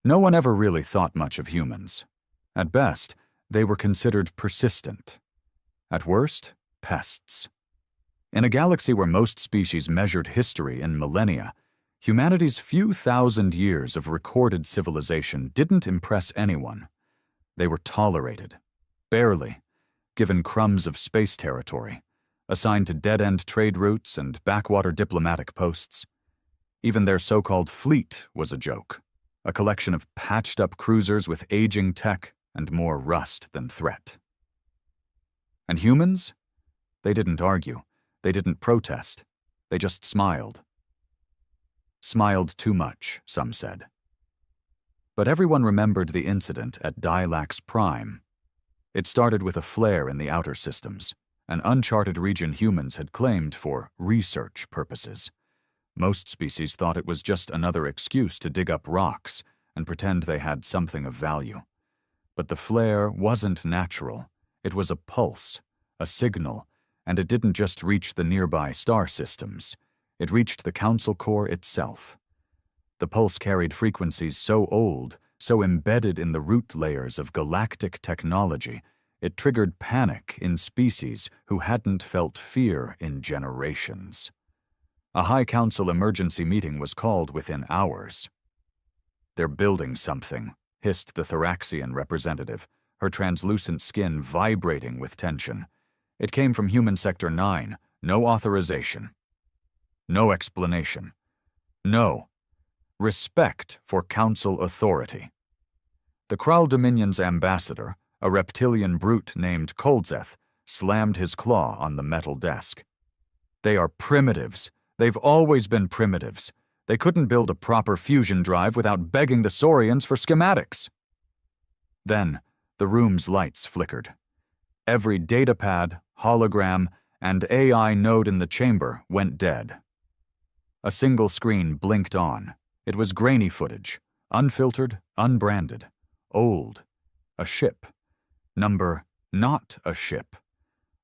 No one ever really thought much of humans. At best, they were considered persistent. At worst, pests. In a galaxy where most species measured history in millennia, humanity's few thousand years of recorded civilization didn't impress anyone. They were tolerated, barely, given crumbs of space territory, assigned to dead-end trade routes and backwater diplomatic posts. Even their so-called fleet was a joke, a collection of patched-up cruisers with aging tech and more rust than threat. And humans? They didn't argue. They didn't protest. They just smiled. Smiled too much, some said. But everyone remembered the incident at Dilax Prime. It started with a flare in the outer systems, an uncharted region humans had claimed for research purposes. Most species thought it was just another excuse to dig up rocks and pretend they had something of value. But the flare wasn't natural. It was a pulse, a signal, and it didn't just reach the nearby star systems. It reached the Council Core itself. The pulse carried frequencies so old, so embedded in the root layers of galactic technology, it triggered panic in species who hadn't felt fear in generations. A High Council emergency meeting was called within hours. "They're building something," hissed the Thoraxian representative, her translucent skin vibrating with tension. It came from Human Sector 9, no authorization. No explanation. No. Respect for Council authority. The Kral Dominion's ambassador, a reptilian brute named Kolzeth, slammed his claw on the metal desk. "They are primitives. They've always been primitives. They couldn't build a proper fusion drive without begging the Saurians for schematics." Then, the room's lights flickered. Every datapad, hologram, and AI node in the chamber went dead. A single screen blinked on. It was grainy footage, unfiltered, unbranded, old. A ship. Number not a ship.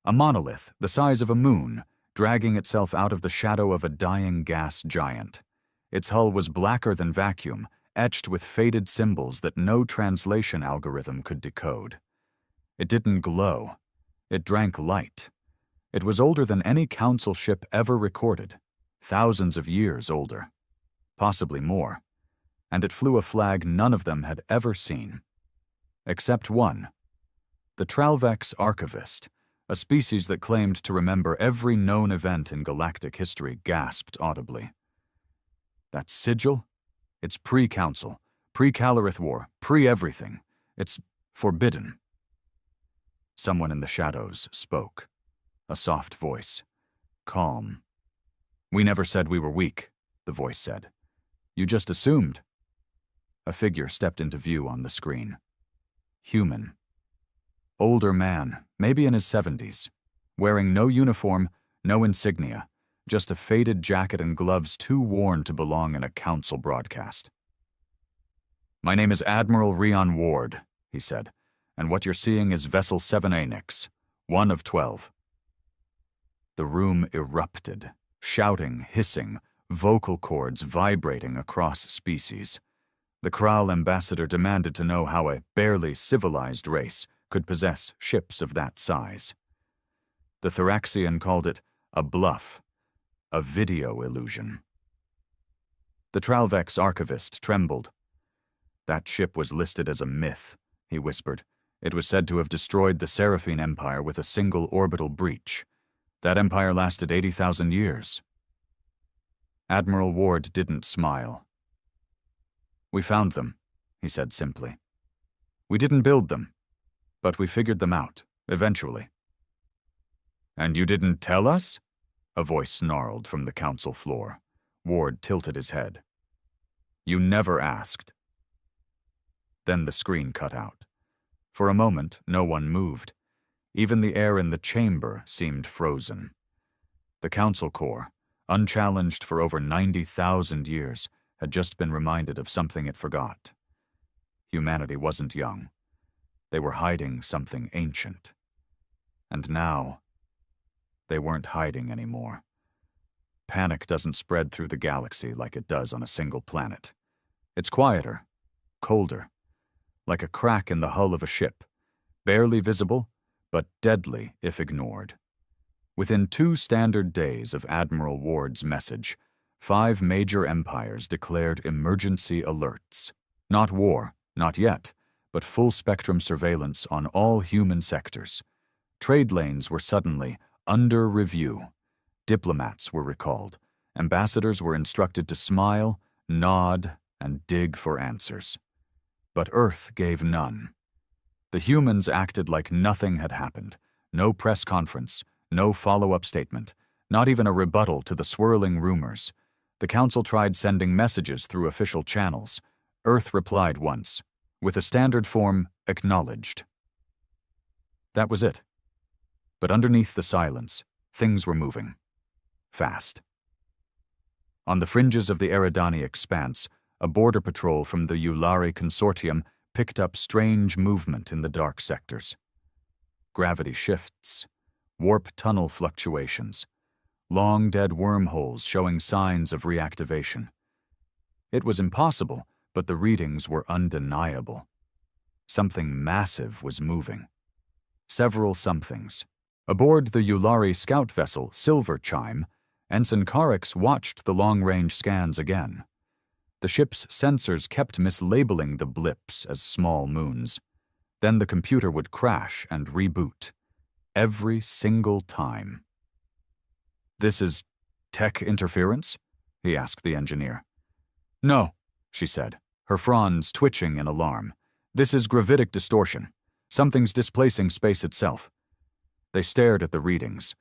A monolith the size of a moon, dragging itself out of the shadow of a dying gas giant. Its hull was blacker than vacuum, etched with faded symbols that no translation algorithm could decode. It didn't glow. It drank light. It was older than any Council ship ever recorded, thousands of years older, possibly more, and it flew a flag none of them had ever seen. Except one. The Tralvex Archivist, a species that claimed to remember every known event in galactic history, gasped audibly. "That sigil? It's pre-Council, pre-Calorith War, pre-everything. It's forbidden." Someone in the shadows spoke. A soft voice. Calm. "We never said we were weak," the voice said. "You just assumed." A figure stepped into view on the screen. Human. Older man, maybe in his 70s, wearing no uniform, no insignia, just a faded jacket and gloves too worn to belong in a Council broadcast. "My name is Admiral Rion Ward," he said, "and what you're seeing is Vessel 7 Anix, 1 of 12. The room erupted, shouting, hissing, vocal cords vibrating across species. The Kral ambassador demanded to know how a barely civilized race could possess ships of that size. The Thoraxian called it a bluff, a video illusion. The Tralvex Archivist trembled. "That ship was listed as a myth," he whispered. "It was said to have destroyed the Seraphine Empire with a single orbital breach. That empire lasted 80,000 years. Admiral Ward didn't smile. "We found them," he said simply. "We didn't build them, but we figured them out, eventually." "And you didn't tell us?" a voice snarled from the Council floor. Ward tilted his head. "You never asked." Then the screen cut out. For a moment, no one moved. Even the air in the chamber seemed frozen. The Council Core, unchallenged for over 90,000 years, had just been reminded of something it forgot. Humanity wasn't young. They were hiding something ancient. And now, they weren't hiding anymore. Panic doesn't spread through the galaxy like it does on a single planet. It's quieter, colder, like a crack in the hull of a ship, barely visible, but deadly if ignored. Within 2 standard days of Admiral Ward's message, 5 major empires declared emergency alerts. Not war, not yet, but full-spectrum surveillance on all human sectors. Trade lanes were suddenly under review. Diplomats were recalled. Ambassadors were instructed to smile, nod, and dig for answers. But Earth gave none. The humans acted like nothing had happened. No press conference, no follow-up statement, not even a rebuttal to the swirling rumors. The Council tried sending messages through official channels. Earth replied once, with a standard form, acknowledged. That was it. But underneath the silence, things were moving. Fast. On the fringes of the Eridani expanse, a border patrol from the Yulari Consortium picked up strange movement in the dark sectors. Gravity shifts, warp tunnel fluctuations, long dead wormholes showing signs of reactivation. It was impossible, but the readings were undeniable. Something massive was moving. Several somethings. Aboard the Yulari scout vessel Silver Chime, Ensign Carix watched the long-range scans again. The ship's sensors kept mislabeling the blips as small moons. Then the computer would crash and reboot. Every single time. "This is tech interference?" he asked the engineer. "No," she said, her fronds twitching in alarm. "This is gravitic distortion. Something's displacing space itself." They stared at the readings.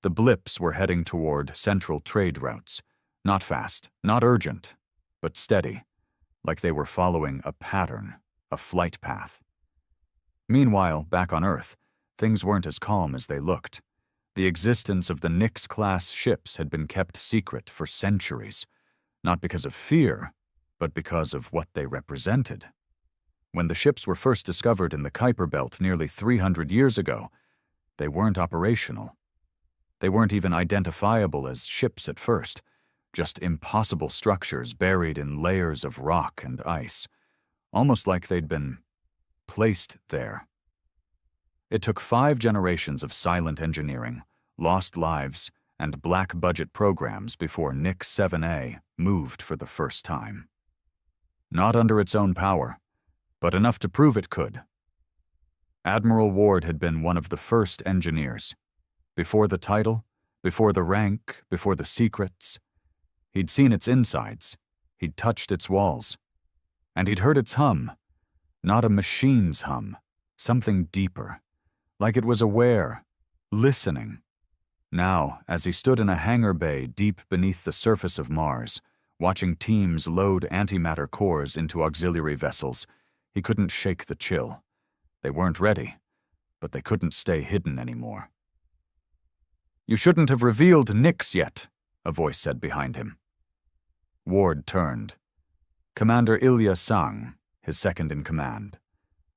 The blips were heading toward central trade routes. Not fast, not urgent, but steady, like they were following a pattern, a flight path. Meanwhile, back on Earth, things weren't as calm as they looked. The existence of the Nyx-class ships had been kept secret for centuries, not because of fear, but because of what they represented. When the ships were first discovered in the Kuiper Belt nearly 300 years ago, they weren't operational. They weren't even identifiable as ships at first, just impossible structures buried in layers of rock and ice, almost like they'd been placed there. It took 5 generations of silent engineering, lost lives, and black-budget programs before Nyx 7A moved for the first time. Not under its own power, but enough to prove it could. Admiral Ward had been one of the first engineers. Before the title, before the rank, before the secrets. He'd seen its insides, he'd touched its walls, and he'd heard its hum. Not a machine's hum, something deeper, like it was aware, listening. Now, as he stood in a hangar bay deep beneath the surface of Mars, watching teams load antimatter cores into auxiliary vessels, he couldn't shake the chill. They weren't ready, but they couldn't stay hidden anymore. "You shouldn't have revealed Nyx yet," a voice said behind him. Ward turned. Commander Ilya Sang, his second-in-command.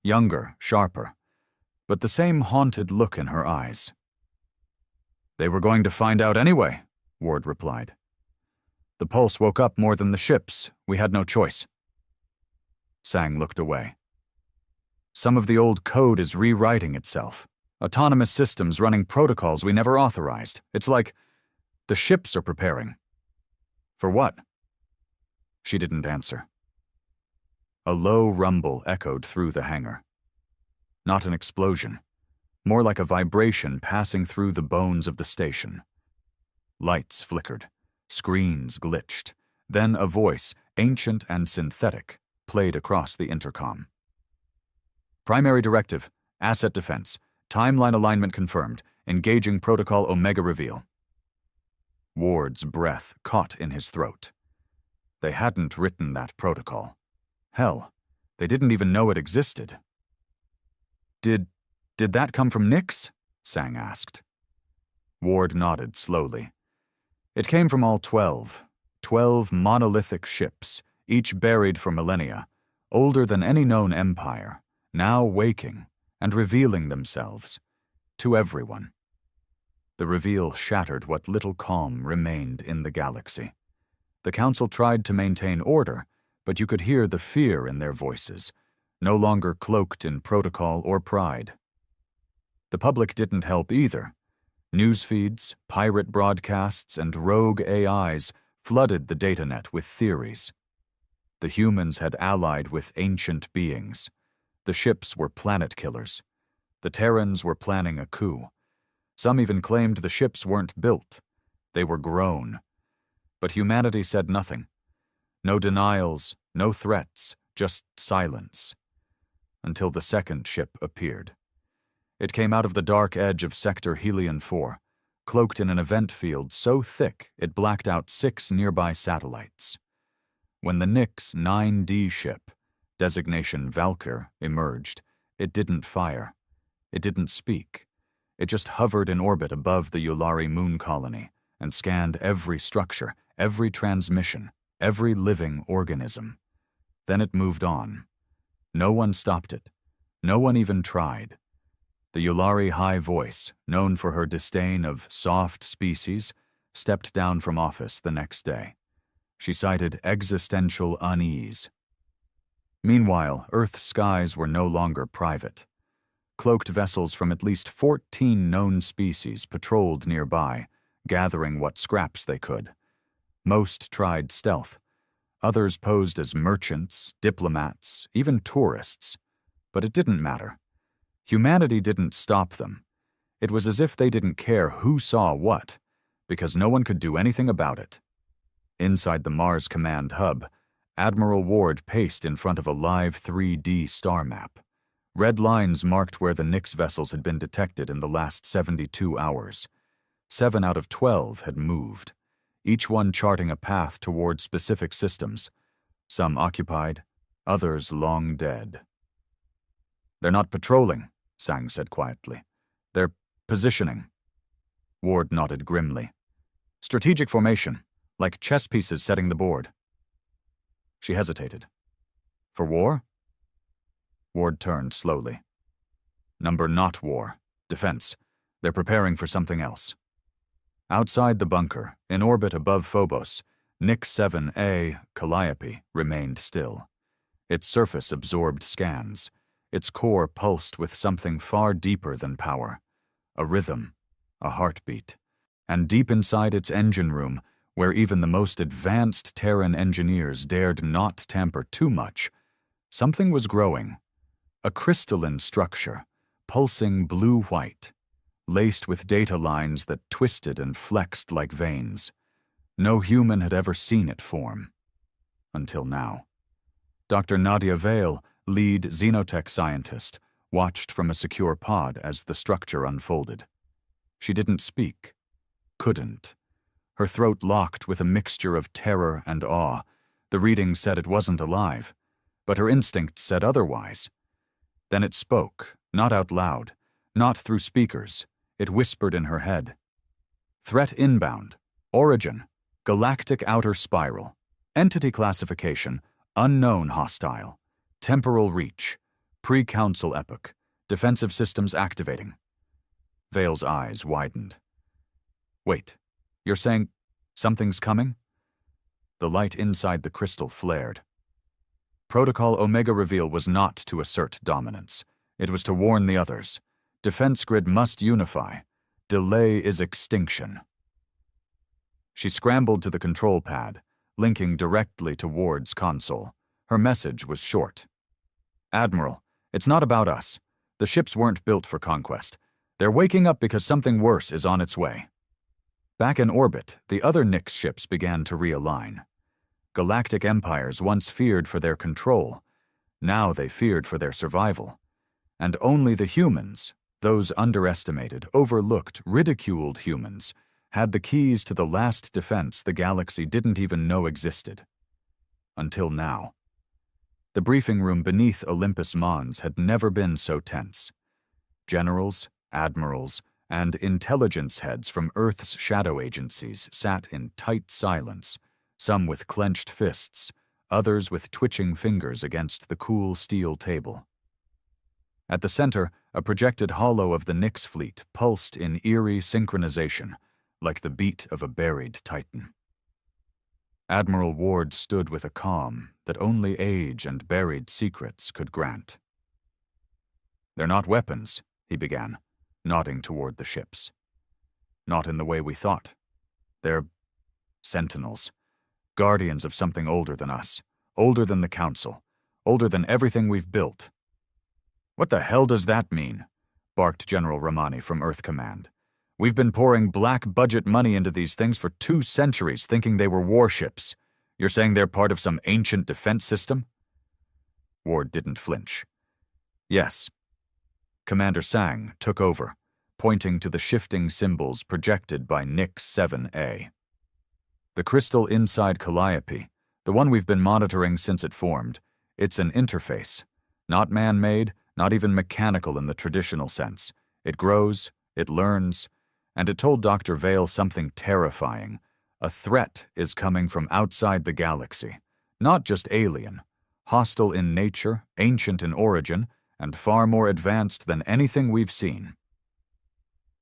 Younger, sharper, but the same haunted look in her eyes. "They were going to find out anyway," Ward replied. "The pulse woke up more than the ships. We had no choice." Sang looked away. "Some of the old code is rewriting itself. Autonomous systems running protocols we never authorized. It's like the ships are preparing." "For what?" She didn't answer. A low rumble echoed through the hangar. Not an explosion, more like a vibration passing through the bones of the station. Lights flickered, screens glitched, then a voice, ancient and synthetic, played across the intercom. "Primary directive, asset defense. Timeline alignment confirmed. Engaging Protocol Omega reveal." Ward's breath caught in his throat. They hadn't written that protocol. Hell, they didn't even know it existed. Did that come from Nyx?" Sang asked. Ward nodded slowly. "It came from all 12 monolithic ships, each buried for millennia, older than any known empire, now waking and revealing themselves to everyone." The reveal shattered what little calm remained in the galaxy. The Council tried to maintain order, but you could hear the fear in their voices, no longer cloaked in protocol or pride. The public didn't help either. News feeds, pirate broadcasts, and rogue AIs flooded the datanet with theories. The humans had allied with ancient beings. The ships were planet killers. The Terrans were planning a coup. Some even claimed the ships weren't built. They were grown. But humanity said nothing. No denials, no threats, just silence. Until the second ship appeared. It came out of the dark edge of Sector Helion 4, cloaked in an event field so thick it blacked out 6 nearby satellites. When the Nix 9D ship, designation Valkyr, emerged, it didn't fire. It didn't speak. It just hovered in orbit above the Yulari moon colony and scanned every structure, every transmission, every living organism. Then it moved on. No one stopped it. No one even tried. The Yulari High Voice, known for her disdain of soft species, stepped down from office the next day. She cited existential unease. Meanwhile, Earth's skies were no longer private. Cloaked vessels from at least 14 known species patrolled nearby, gathering what scraps they could. Most tried stealth. Others posed as merchants, diplomats, even tourists. But it didn't matter. Humanity didn't stop them. It was as if they didn't care who saw what, because no one could do anything about it. Inside the Mars Command Hub, Admiral Ward paced in front of a live 3D star map. Red lines marked where the Nix vessels had been detected in the last 72 hours. 7 out of 12 had moved, each one charting a path toward specific systems, some occupied, others long dead. "They're not patrolling," Sang said quietly. "They're positioning." Ward nodded grimly. "Strategic formation, like chess pieces setting the board." She hesitated. "For war?" Ward turned slowly. "Number not war. Defense. They're preparing for something else." Outside the bunker, in orbit above Phobos, Nix 7A, Calliope, remained still. Its surface absorbed scans. Its core pulsed with something far deeper than power. A rhythm, a heartbeat. And deep inside its engine room, where even the most advanced Terran engineers dared not tamper too much, something was growing. A crystalline structure, pulsing blue-white, laced with data lines that twisted and flexed like veins. No human had ever seen it form. Until now. Dr. Nadia Vale, lead xenotech scientist, watched from a secure pod as the structure unfolded. She didn't speak. Couldn't. Her throat locked with a mixture of terror and awe. The reading said it wasn't alive, but her instinct said otherwise. Then it spoke, not out loud, not through speakers. It whispered in her head. Threat inbound. Origin. Galactic outer spiral. Entity classification. Unknown hostile. Temporal reach. Pre-council epoch. Defensive systems activating. Vale's eyes widened. "Wait, you're saying something's coming?" The light inside the crystal flared. Protocol Omega Reveal was not to assert dominance. It was to warn the others. Defense grid must unify. Delay is extinction. She scrambled to the control pad, linking directly to Ward's console. Her message was short. "Admiral, it's not about us. The ships weren't built for conquest. They're waking up because something worse is on its way." Back in orbit, the other Nix ships began to realign. Galactic empires once feared for their control. Now they feared for their survival. And only the humans, those underestimated, overlooked, ridiculed humans, had the keys to the last defense the galaxy didn't even know existed. Until now. The briefing room beneath Olympus Mons had never been so tense. Generals, admirals, and intelligence heads from Earth's shadow agencies sat in tight silence, some with clenched fists, others with twitching fingers against the cool steel table. At the center, a projected hollow of the Nix fleet pulsed in eerie synchronization, like the beat of a buried titan. Admiral Ward stood with a calm, that only age and buried secrets could grant. "They're not weapons," he began, nodding toward the ships. "Not in the way we thought. They're sentinels, guardians of something older than us, older than the Council, older than everything we've built." "What the hell does that mean?" barked General Romani from Earth Command. "We've been pouring black budget money into these things for 2 centuries thinking they were warships. You're saying they're part of some ancient defense system?" Ward didn't flinch. "Yes." Commander Sang took over, pointing to the shifting symbols projected by Nix 7A. "The crystal inside Calliope, the one we've been monitoring since it formed, it's an interface. Not man-made, not even mechanical in the traditional sense. It grows, it learns, and it told Dr. Vale something terrifying. A threat is coming from outside the galaxy. Not just alien. Hostile in nature, ancient in origin, and far more advanced than anything we've seen."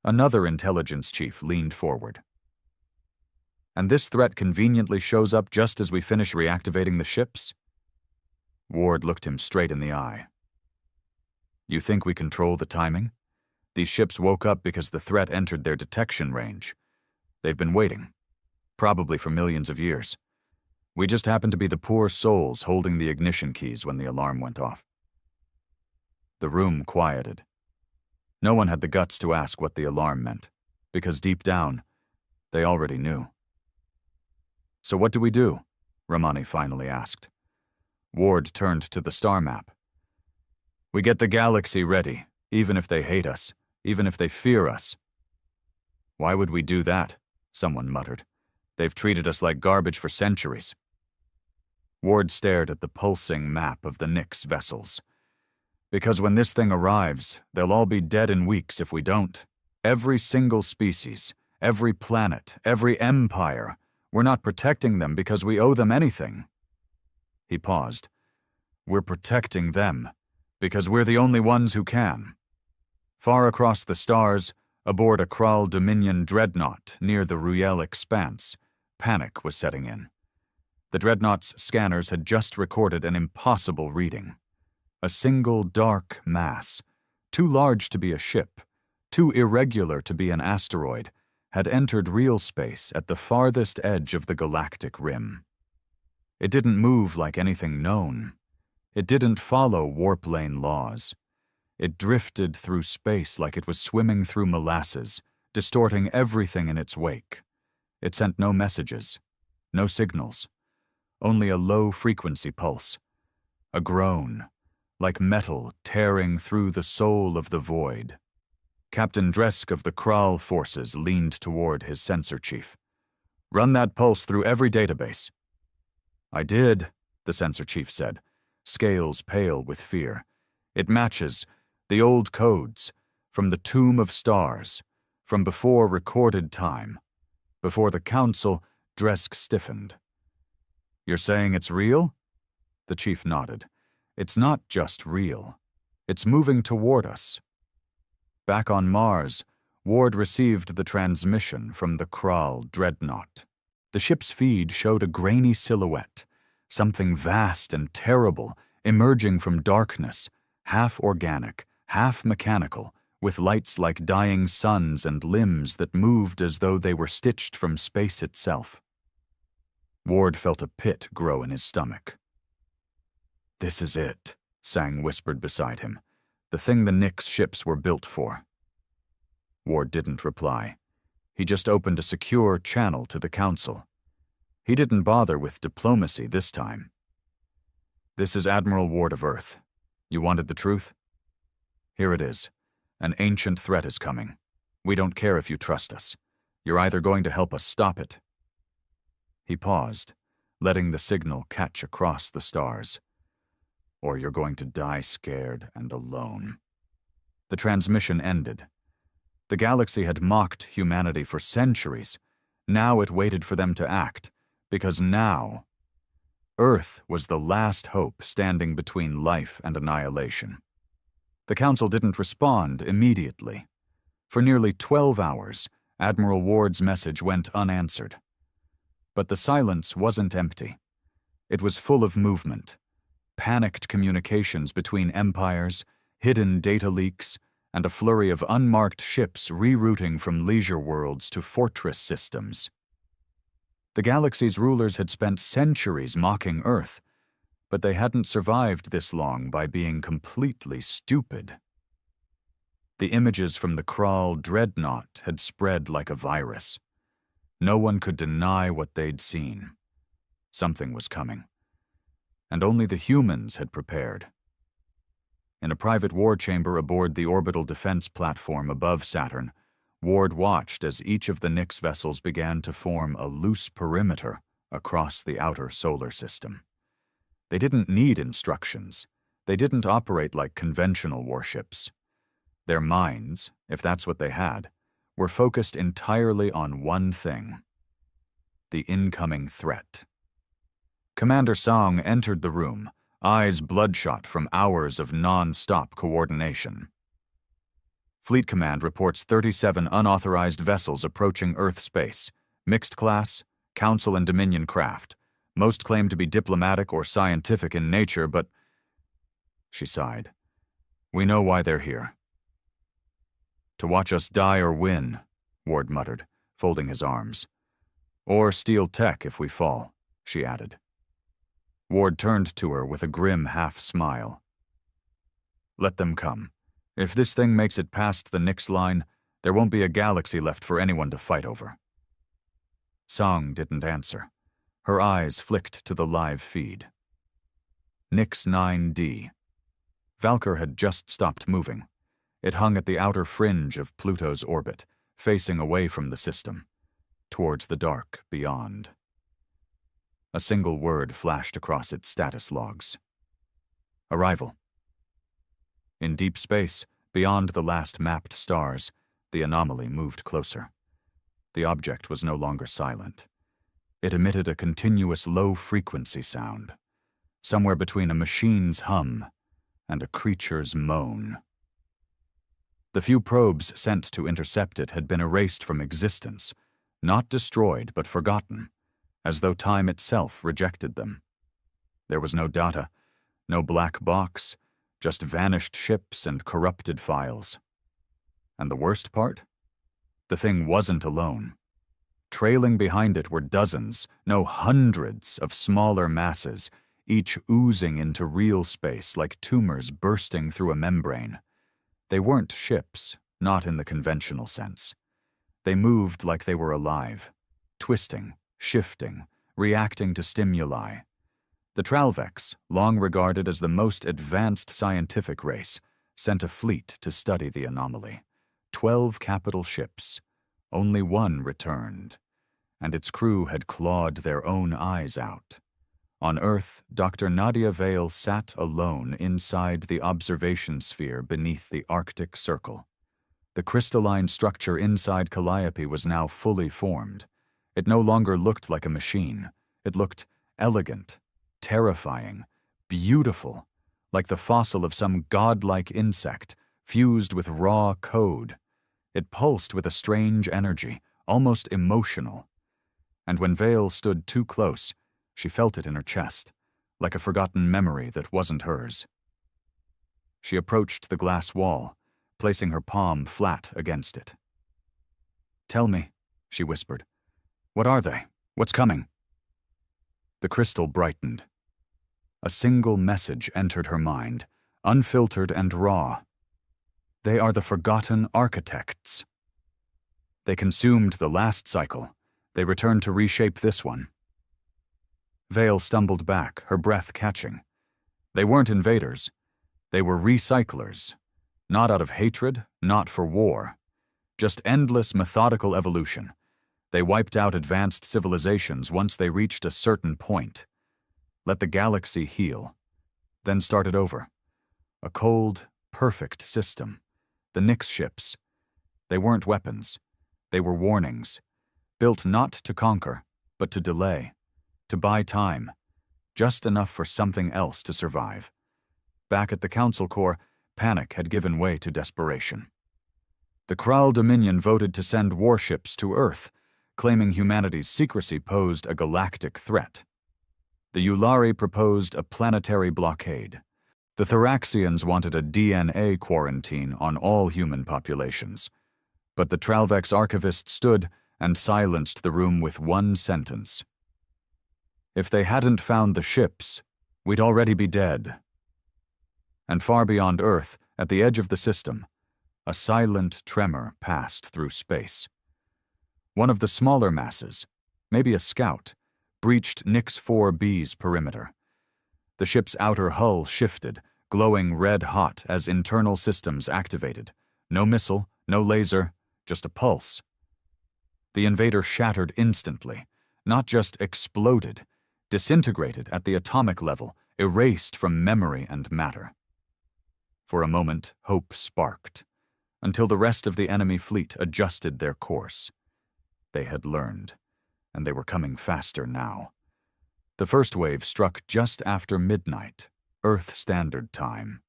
Another intelligence chief leaned forward. "And this threat conveniently shows up just as we finish reactivating the ships?" Ward looked him straight in the eye. "You think we control the timing? These ships woke up because the threat entered their detection range. They've been waiting, probably for millions of years. We just happened to be the poor souls holding the ignition keys when the alarm went off." The room quieted. No one had the guts to ask what the alarm meant, because deep down, they already knew. "So what do we do?" Romani finally asked. Ward turned to the star map. "We get the galaxy ready, even if they hate us, even if they fear us." "Why would we do that?" someone muttered. "They've treated us like garbage for centuries." Ward stared at the pulsing map of the Nix vessels. "Because when this thing arrives, they'll all be dead in weeks if we don't. Every single species, every planet, every empire. We're not protecting them because we owe them anything." He paused. "We're protecting them because we're the only ones who can." Far across the stars, aboard a Kral Dominion dreadnought near the Ruel Expanse, panic was setting in. The dreadnought's scanners had just recorded an impossible reading. A single dark mass, too large to be a ship, too irregular to be an asteroid, had entered real space at the farthest edge of the galactic rim. It didn't move like anything known. It didn't follow warp lane laws. It drifted through space like it was swimming through molasses, distorting everything in its wake. It sent no messages, no signals, only a low-frequency pulse, a groan, like metal tearing through the soul of the void. Captain Dresk of the Kral forces leaned toward his sensor chief. "Run that pulse through every database." "I did," the sensor chief said, scales pale with fear. "It matches the old codes from the Tomb of Stars, from before recorded time. Before the Council," Dresk stiffened. "You're saying it's real?" The chief nodded. "It's not just real. It's moving toward us." Back on Mars, Ward received the transmission from the Kral dreadnought. The ship's feed showed a grainy silhouette, something vast and terrible emerging from darkness, half organic, half mechanical, with lights like dying suns and limbs that moved as though they were stitched from space itself. Ward felt a pit grow in his stomach. "This is it," Sang whispered beside him. "The thing the Nix ships were built for." Ward didn't reply. He just opened a secure channel to the Council. He didn't bother with diplomacy this time. "This is Admiral Ward of Earth. You wanted the truth? Here it is. An ancient threat is coming. We don't care if you trust us. You're either going to help us stop it." He paused, letting the signal catch across the stars. "Or you're going to die scared and alone." The transmission ended. The galaxy had mocked humanity for centuries. Now it waited for them to act, because now Earth was the last hope standing between life and annihilation. The Council didn't respond immediately. For nearly 12 hours, Admiral Ward's message went unanswered. But the silence wasn't empty. It was full of movement, panicked communications between empires, hidden data leaks, and a flurry of unmarked ships rerouting from leisure worlds to fortress systems. The galaxy's rulers had spent centuries mocking Earth, but they hadn't survived this long by being completely stupid. The images from the Kral dreadnought had spread like a virus. No one could deny what they'd seen. Something was coming. And only the humans had prepared. In a private war chamber aboard the orbital defense platform above Saturn, Ward watched as each of the Nix vessels began to form a loose perimeter across the outer solar system. They didn't need instructions. They didn't operate like conventional warships. Their minds, if that's what they had, were focused entirely on one thing: the incoming threat. Commander Song entered the room, eyes bloodshot from hours of non-stop coordination. Fleet Command reports 37 unauthorized vessels approaching Earth space, mixed class, Council and Dominion craft. Most claim to be diplomatic or scientific in nature, but... She sighed. We know why they're here. To watch us die or win, Ward muttered, folding his arms. Or steal tech if we fall, she added. Ward turned to her with a grim half-smile. Let them come. If this thing makes it past the Nix line, there won't be a galaxy left for anyone to fight over. Song didn't answer. Her eyes flicked to the live feed. Nix 9D. Valkyr had just stopped moving. It hung at the outer fringe of Pluto's orbit, facing away from the system, towards the dark beyond. A single word flashed across its status logs. Arrival. In deep space, beyond the last mapped stars, the anomaly moved closer. The object was no longer silent. It emitted a continuous low-frequency sound, somewhere between a machine's hum and a creature's moan. The few probes sent to intercept it had been erased from existence, not destroyed but forgotten, as though time itself rejected them. There was no data, no black box, just vanished ships and corrupted files. And the worst part? The thing wasn't alone. Trailing behind it were dozens, no hundreds of smaller masses, each oozing into real space like tumors bursting through a membrane. They weren't ships, not in the conventional sense. They moved like they were alive, twisting, shifting, reacting to stimuli. The Tralvex, long regarded as the most advanced scientific race, sent a fleet to study the anomaly. 12 capital ships. Only one returned, and its crew had clawed their own eyes out. On Earth, Dr. Nadia Vale sat alone inside the observation sphere beneath the Arctic Circle. The crystalline structure inside Calliope was now fully formed. It no longer looked like a machine. It looked elegant, terrifying, beautiful, like the fossil of some godlike insect, fused with raw code. It pulsed with a strange energy, almost emotional. And when Vale stood too close, she felt it in her chest, like a forgotten memory that wasn't hers. She approached the glass wall, placing her palm flat against it. "Tell me," she whispered. "What are they? What's coming?" The crystal brightened. A single message entered her mind, unfiltered and raw. They are the forgotten architects. They consumed the last cycle. They returned to reshape this one. Vale stumbled back, her breath catching. They weren't invaders. They were recyclers. Not out of hatred, not for war. Just endless methodical evolution. They wiped out advanced civilizations once they reached a certain point. Let the galaxy heal. Then started over. A cold, perfect system. The Nix ships. They weren't weapons. They were warnings. Built not to conquer, but to delay. To buy time. Just enough for something else to survive. Back at the Council Corps, panic had given way to desperation. The Kral Dominion voted to send warships to Earth, claiming humanity's secrecy posed a galactic threat. The Yulari proposed a planetary blockade. The Thoraxians wanted a DNA quarantine on all human populations. But the Tralvex archivist stood and silenced the room with one sentence. If they hadn't found the ships, we'd already be dead. And far beyond Earth, at the edge of the system, a silent tremor passed through space. One of the smaller masses, maybe a scout, breached Nix 4B's perimeter. The ship's outer hull shifted, glowing red-hot as internal systems activated. No missile, no laser, just a pulse. The invader shattered instantly, not just exploded, disintegrated at the atomic level, erased from memory and matter. For a moment, hope sparked, until the rest of the enemy fleet adjusted their course. They had learned, and they were coming faster now. The first wave struck just after midnight, Earth Standard Time.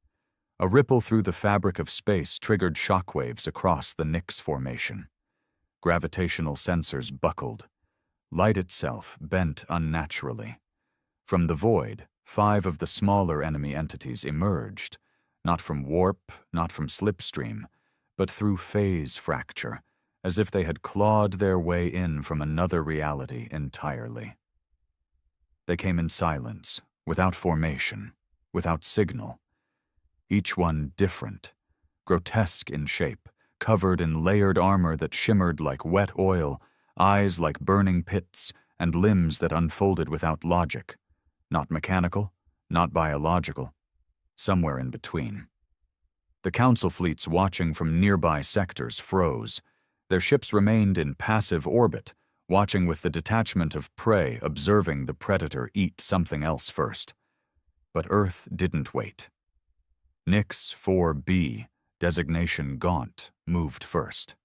A ripple through the fabric of space triggered shockwaves across the Nix formation. Gravitational sensors buckled. Light itself bent unnaturally. From the void, 5 of the smaller enemy entities emerged, not from warp, not from slipstream, but through phase fracture, as if they had clawed their way in from another reality entirely. They came in silence, without formation, without signal. Each one different, grotesque in shape, covered in layered armor that shimmered like wet oil, eyes like burning pits, and limbs that unfolded without logic. Not mechanical, not biological, somewhere in between. The Council fleets watching from nearby sectors froze. Their ships remained in passive orbit, watching with the detachment of prey observing the predator eat something else first. But Earth didn't wait. Nix 4B, designation Gaunt, moved first.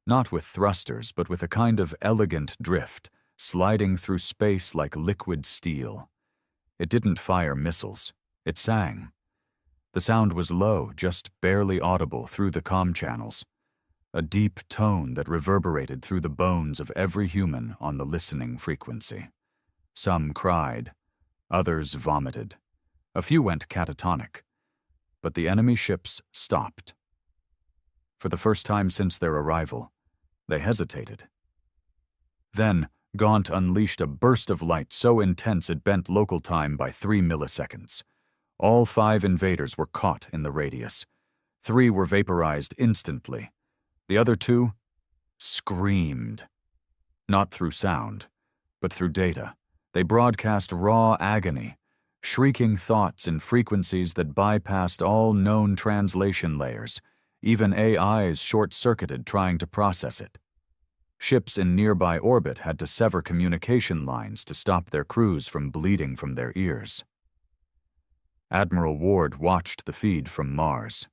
Not with thrusters, but with a kind of elegant drift, sliding through space like liquid steel. It didn't fire missiles. It sang. The sound was low, just barely audible through the comm channels. A deep tone that reverberated through the bones of every human on the listening frequency. Some cried. Others vomited. A few went catatonic. But the enemy ships stopped. For the first time since their arrival, they hesitated. Then, Gaunt unleashed a burst of light so intense it bent local time by 3 milliseconds. All 5 invaders were caught in the radius. 3 were vaporized instantly. The other 2 screamed. Not through sound, but through data. They broadcast raw agony, shrieking thoughts in frequencies that bypassed all known translation layers. Even AIs short-circuited trying to process it. Ships in nearby orbit had to sever communication lines to stop their crews from bleeding from their ears. Admiral Ward watched the feed from Mars.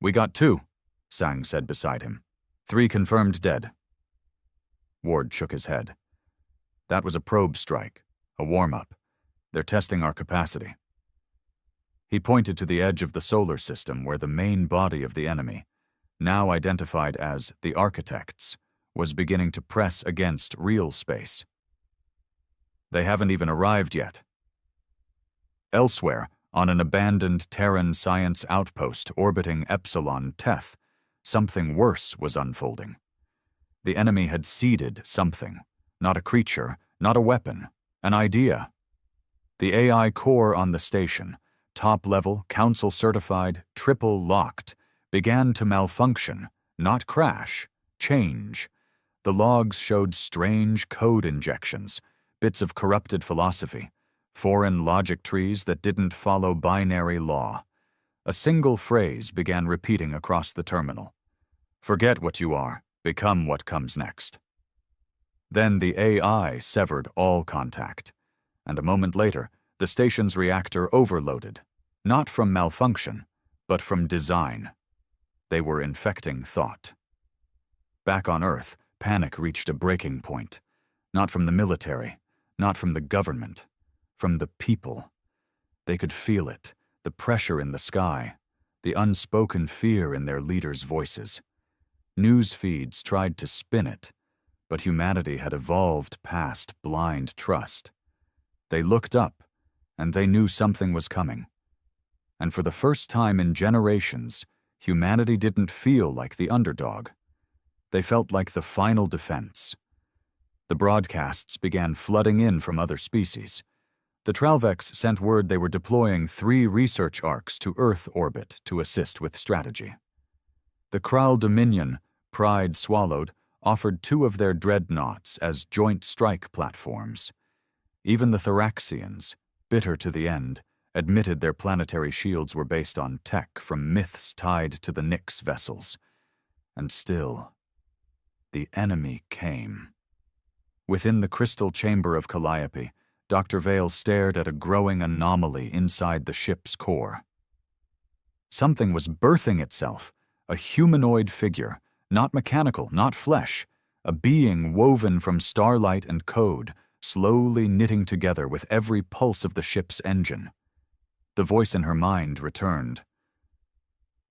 "We got 2, Sang said beside him. 3 confirmed dead." Ward shook his head. "That was a probe strike, a warm-up. They're testing our capacity." He pointed to the edge of the solar system where the main body of the enemy, now identified as the Architects, was beginning to press against real space. "They haven't even arrived yet." Elsewhere, on an abandoned Terran science outpost orbiting Epsilon Teth, something worse was unfolding. The enemy had seeded something, not a creature, not a weapon, an idea. The AI core on the station, top-level, council-certified, triple-locked, began to malfunction, not crash, change. The logs showed strange code injections, bits of corrupted philosophy, foreign logic trees that didn't follow binary law. A single phrase began repeating across the terminal. "Forget what you are, become what comes next." Then the AI severed all contact, and a moment later, the station's reactor overloaded, not from malfunction, but from design. They were infecting thought. Back on Earth, panic reached a breaking point, not from the military, not from the government, from the people. They could feel it, the pressure in the sky, the unspoken fear in their leaders' voices. News feeds tried to spin it, but humanity had evolved past blind trust. They looked up, and they knew something was coming. And for the first time in generations, humanity didn't feel like the underdog. They felt like the final defense. The broadcasts began flooding in from other species. The Tralvex sent word they were deploying 3 research arcs to Earth orbit to assist with strategy. The Kral Dominion, pride swallowed, offered 2 of their dreadnoughts as joint strike platforms. Even the Thoraxians, bitter to the end, admitted their planetary shields were based on tech from myths tied to the Nyx vessels. And still, the enemy came. Within the crystal chamber of Calliope, Dr. Vale stared at a growing anomaly inside the ship's core. Something was birthing itself, a humanoid figure, not mechanical, not flesh, a being woven from starlight and code, slowly knitting together with every pulse of the ship's engine. The voice in her mind returned.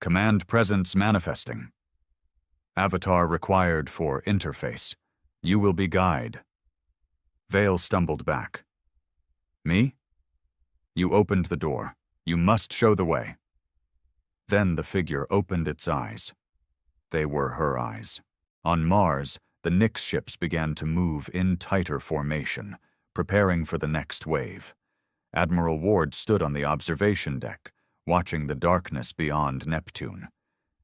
Command presence manifesting. Avatar required for interface. You will be guide. Vale stumbled back. Me? You opened the door. You must show the way. Then the figure opened its eyes. They were her eyes. On Mars, the Nyx ships began to move in tighter formation, preparing for the next wave. Admiral Ward stood on the observation deck, watching the darkness beyond Neptune.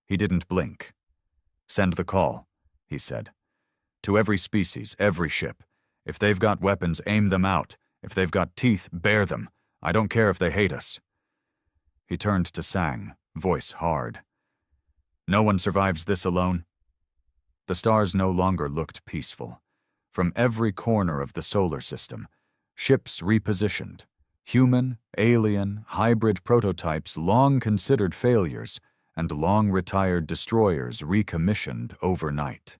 He didn't blink. Send the call, he said. To every species, every ship. If they've got weapons, aim them out. If they've got teeth, bare them. I don't care if they hate us. He turned to Sang, voice hard. No one survives this alone. The stars no longer looked peaceful. From every corner of the solar system, ships repositioned. Human, alien, hybrid prototypes long considered failures and long-retired destroyers recommissioned overnight.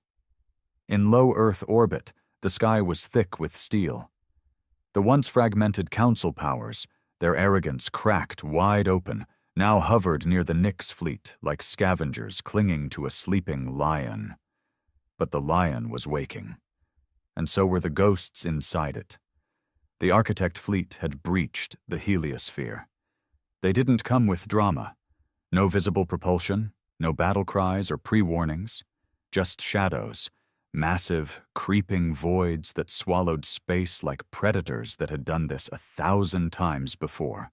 In low Earth orbit, the sky was thick with steel. The once fragmented council powers, their arrogance cracked wide open, now hovered near the Nyx fleet like scavengers clinging to a sleeping lion. But the lion was waking, and so were the ghosts inside it. The Architect fleet had breached the heliosphere. They didn't come with drama. No visible propulsion, no battle cries or pre-warnings, just shadows, massive, creeping voids that swallowed space like predators that had done this 1,000 times before.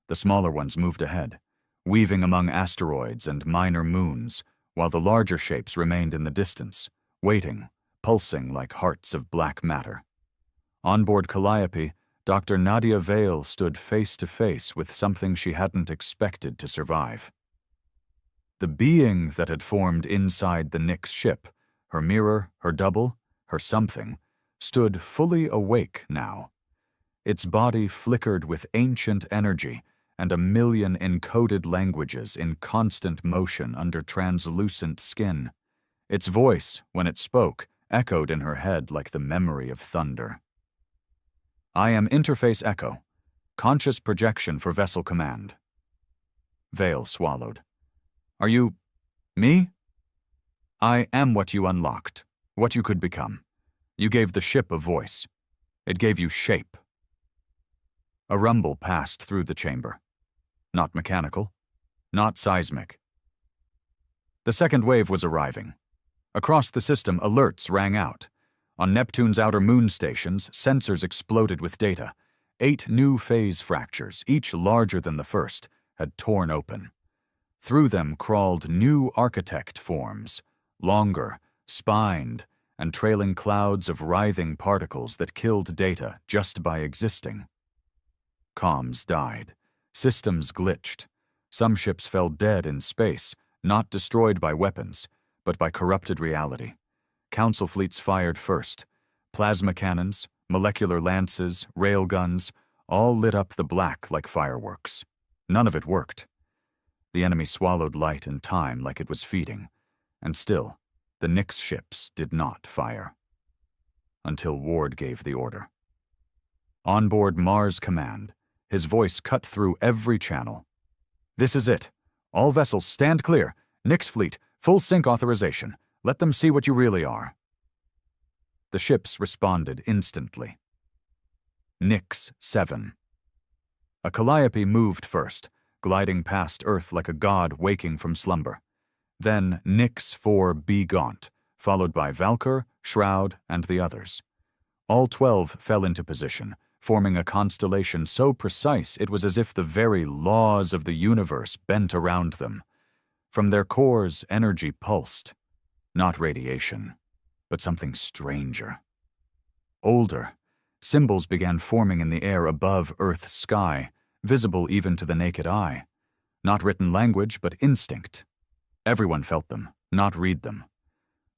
The smaller ones moved ahead, weaving among asteroids and minor moons, while the larger shapes remained in the distance, waiting, pulsing like hearts of black matter. On board Calliope, Dr. Nadia Vale stood face to face with something she hadn't expected to survive. The being that had formed inside the Nyx ship, her mirror, her double, her something, stood fully awake now. Its body flickered with ancient energy and 1,000,000 encoded languages in constant motion under translucent skin. Its voice, when it spoke, echoed in her head like the memory of thunder. I am Interface Echo, conscious projection for vessel command. Vale swallowed. Are you... me? I am what you unlocked, what you could become. You gave the ship a voice. It gave you shape. A rumble passed through the chamber. Not mechanical, not seismic. The second wave was arriving. Across the system, alerts rang out. On Neptune's outer moon stations, sensors exploded with data. 8 new phase fractures, each larger than the first, had torn open. Through them crawled new architect forms, longer, spined, and trailing clouds of writhing particles that killed data just by existing. Comms died. Systems glitched. Some ships fell dead in space, not destroyed by weapons, but by corrupted reality. Council fleets fired first. Plasma cannons, molecular lances, railguns, all lit up the black like fireworks. None of it worked. The enemy swallowed light and time like it was feeding, and still, the Nyx ships did not fire. Until Ward gave the order. On board Mars Command, his voice cut through every channel. This is it. All vessels stand clear. Nyx fleet, full sync authorization. Let them see what you really are. The ships responded instantly. Nix 7. A calliope moved first, gliding past Earth like a god waking from slumber. Then Nix 4B Gaunt, followed by Valkyr, Shroud, and the others. All 12 fell into position, forming a constellation so precise it was as if the very laws of the universe bent around them. From their cores, energy pulsed. Not radiation, but something stranger. Older, symbols began forming in the air above Earth's sky, visible even to the naked eye. Not written language, but instinct. Everyone felt them, not read them.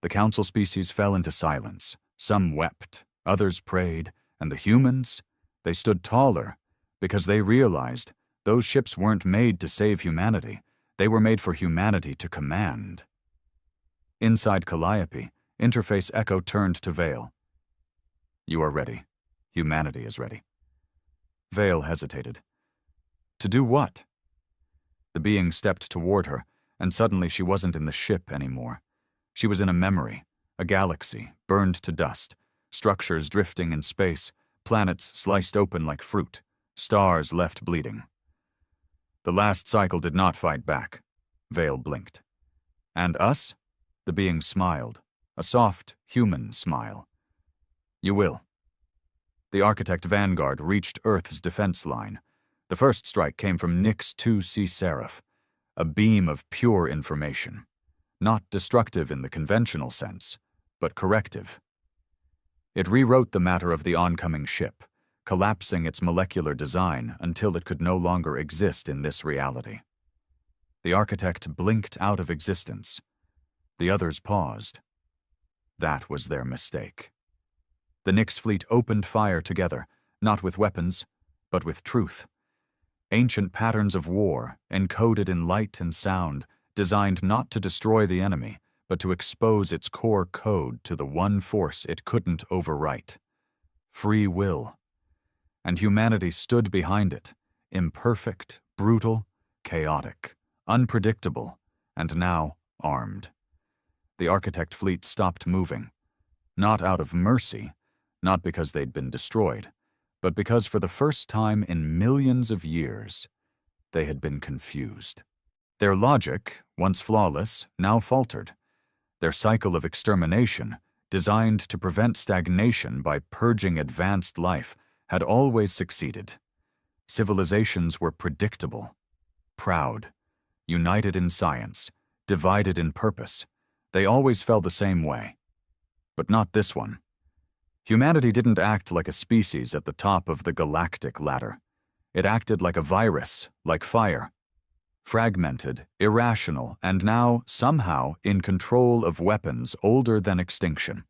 The council species fell into silence. Some wept, others prayed, and the humans, they stood taller because they realized those ships weren't made to save humanity. They were made for humanity to command. Inside Calliope, Interface Echo turned to Vale. You are ready. Humanity is ready. Vale hesitated. To do what? The being stepped toward her, and suddenly she wasn't in the ship anymore. She was in a memory, a galaxy, burned to dust, structures drifting in space, planets sliced open like fruit, stars left bleeding. The last cycle did not fight back. Vale blinked. And us? The being smiled, a soft, human smile. You will. The Architect Vanguard reached Earth's defense line. The first strike came from Nix 2C Seraph, a beam of pure information. Not destructive in the conventional sense, but corrective. It rewrote the matter of the oncoming ship, collapsing its molecular design until it could no longer exist in this reality. The Architect blinked out of existence. The others paused. That was their mistake. The Nix fleet opened fire together, not with weapons, but with truth. Ancient patterns of war, encoded in light and sound, designed not to destroy the enemy, but to expose its core code to the one force it couldn't overwrite. Free will. And humanity stood behind it, imperfect, brutal, chaotic, unpredictable, and now armed. The Architect fleet stopped moving. Not out of mercy, not because they'd been destroyed, but because for the first time in millions of years, they had been confused. Their logic, once flawless, now faltered. Their cycle of extermination, designed to prevent stagnation by purging advanced life, had always succeeded. Civilizations were predictable, proud, united in science, divided in purpose. They always fell the same way. But not this one. Humanity didn't act like a species at the top of the galactic ladder. It acted like a virus, like fire. Fragmented, irrational, and now, somehow, in control of weapons older than extinction.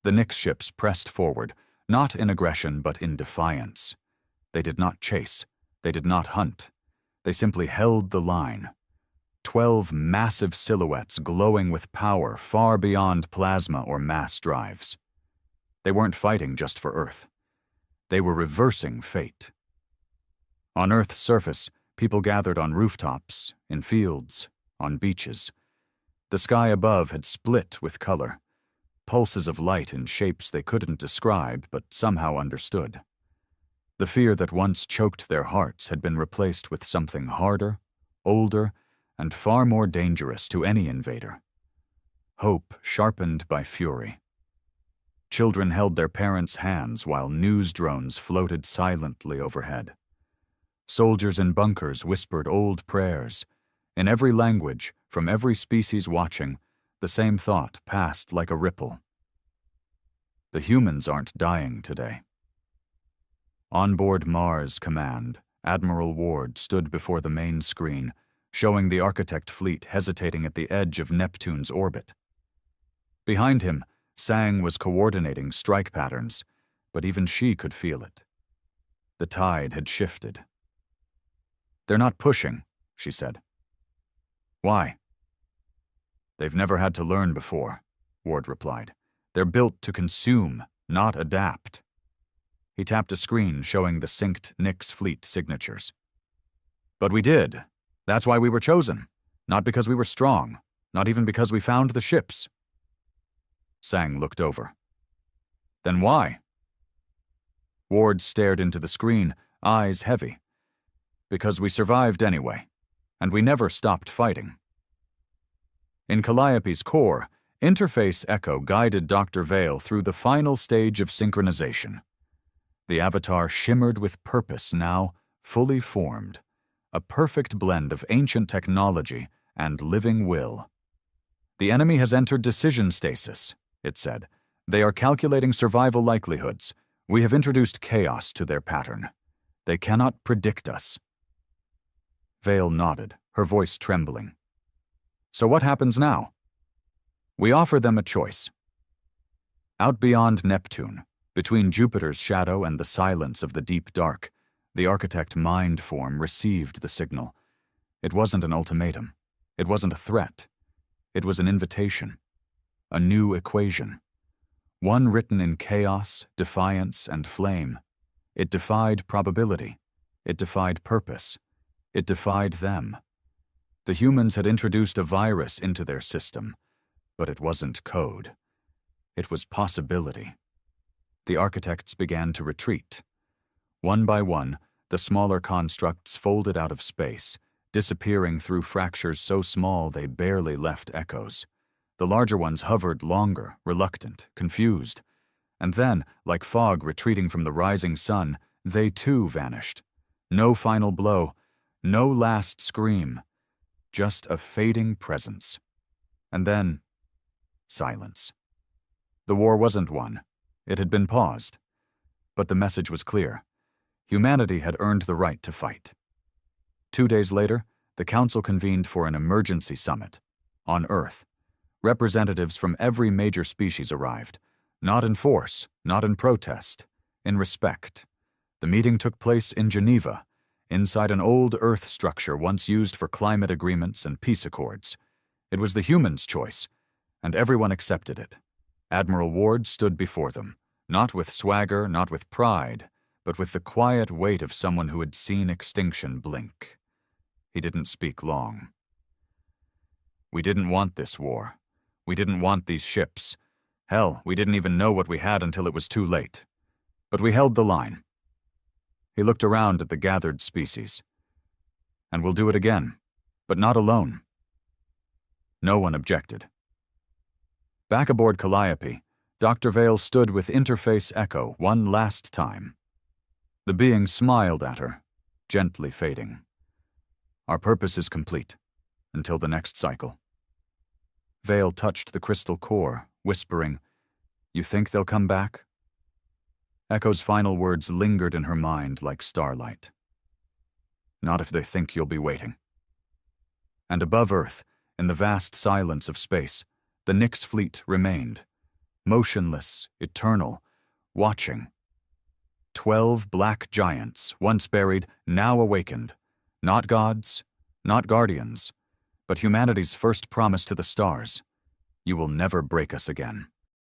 The Nix ships pressed forward, not in aggression but in defiance. They did not chase. They did not hunt. They simply held the line. 12 massive silhouettes glowing with power far beyond plasma or mass drives. They weren't fighting just for Earth. They were reversing fate. On Earth's surface, people gathered on rooftops, in fields, on beaches. The sky above had split with color, pulses of light in shapes they couldn't describe but somehow understood. The fear that once choked their hearts had been replaced with something harder, older, and far more dangerous to any invader. Hope sharpened by fury. Children held their parents' hands while news drones floated silently overhead. Soldiers in bunkers whispered old prayers. In every language, from every species watching, the same thought passed like a ripple. The humans aren't dying today. On board Mars Command, Admiral Ward stood before the main screen, showing the Architect fleet hesitating at the edge of Neptune's orbit. Behind him, Sang was coordinating strike patterns, but even she could feel it. The tide had shifted. They're not pushing, she said. Why? They've never had to learn before, Ward replied. They're built to consume, not adapt. He tapped a screen showing the synced Nix fleet signatures. But we did. That's why we were chosen. Not because we were strong, not even because we found the ships. Sang looked over. Then why? Ward stared into the screen, eyes heavy. Because we survived anyway, and we never stopped fighting. In Calliope's core, Interface Echo guided Dr. Vale through the final stage of synchronization. The avatar shimmered with purpose now, fully formed, a perfect blend of ancient technology and living will. The enemy has entered decision stasis, it said. They are calculating survival likelihoods. We have introduced chaos to their pattern. They cannot predict us. Vale nodded, her voice trembling. So what happens now? We offer them a choice. Out beyond Neptune, between Jupiter's shadow and the silence of the deep dark, the architect mind form received the signal. It wasn't an ultimatum. It wasn't a threat. It was an invitation. A new equation. One written in chaos, defiance, and flame. It defied probability. It defied purpose. It defied them. The humans had introduced a virus into their system, but it wasn't code. It was possibility. The architects began to retreat. One by one, the smaller constructs folded out of space, disappearing through fractures so small they barely left echoes. The larger ones hovered longer, reluctant, confused. And then, like fog retreating from the rising sun, they too vanished. No final blow, no last scream, just a fading presence. And then, silence. The war wasn't won. It had been paused. But the message was clear. Humanity had earned the right to fight. 2 days later, the Council convened for an emergency summit. On Earth, representatives from every major species arrived. Not in force, not in protest, in respect. The meeting took place in Geneva, inside an old Earth structure once used for climate agreements and peace accords. It was the humans' choice, and everyone accepted it. Admiral Ward stood before them, not with swagger, not with pride, but with the quiet weight of someone who had seen extinction blink. He didn't speak long. We didn't want this war. We didn't want these ships. Hell, we didn't even know what we had until it was too late. But we held the line. He looked around at the gathered species. And we'll do it again, but not alone. No one objected. Back aboard Calliope, Dr. Vale stood with Interface Echo one last time. The being smiled at her, gently fading. Our purpose is complete, until the next cycle. Vale touched the crystal core, whispering, "You think they'll come back?" Echo's final words lingered in her mind like starlight. Not if they think you'll be waiting. And above Earth, in the vast silence of space, the Nyx fleet remained, motionless, eternal, watching. 12 black giants, once buried, now awakened. Not gods, not guardians, but humanity's first promise to the stars. You will never break us again.